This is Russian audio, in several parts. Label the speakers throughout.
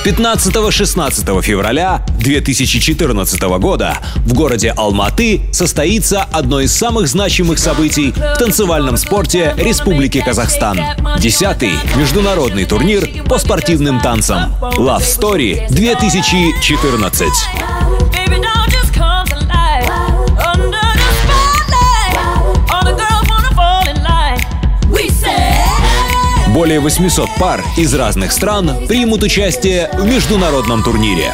Speaker 1: 15-16 февраля 2014 года в городе Алматы состоится одно из самых значимых событий в танцевальном спорте Республики Казахстан. 10-й международный турнир по спортивным танцам Love Story 2014. Более 800 пар из разных стран примут участие в международном турнире.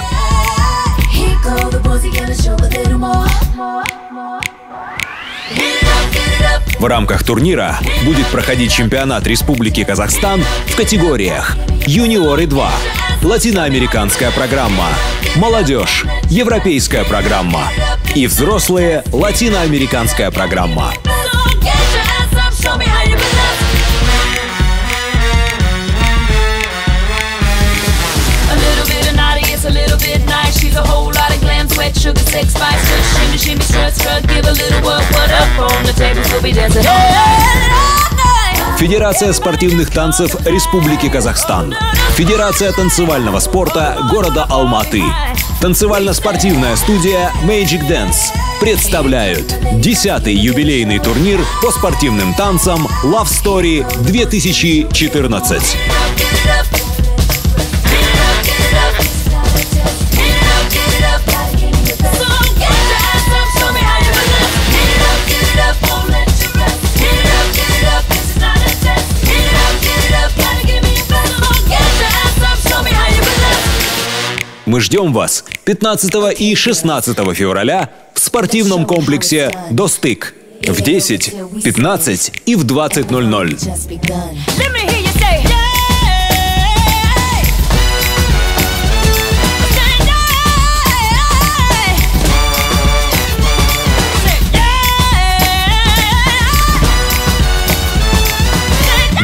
Speaker 1: В рамках турнира будет проходить чемпионат Республики Казахстан в категориях «Юниоры 2», «Латиноамериканская программа», «Молодежь», «Европейская программа» и «Взрослые», «Латиноамериканская программа». Федерация спортивных танцев Республики Казахстан, Федерация танцевального спорта города Алматы, танцевально-спортивная студия Magic Dance представляют 10-й юбилейный турнир по спортивным танцам Love Story 2014. Мы ждем вас 15 и 16 февраля в спортивном комплексе «Достык» в 10, 15 и в 20:00.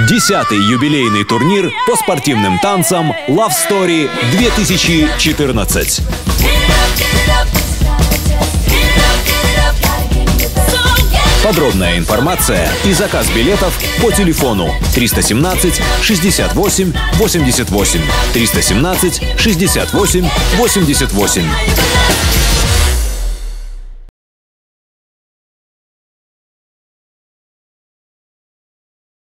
Speaker 1: 10-й юбилейный турнир по спортивным танцам Love Story 2014. Подробная информация и заказ билетов по телефону 317 68 88 317 68 88.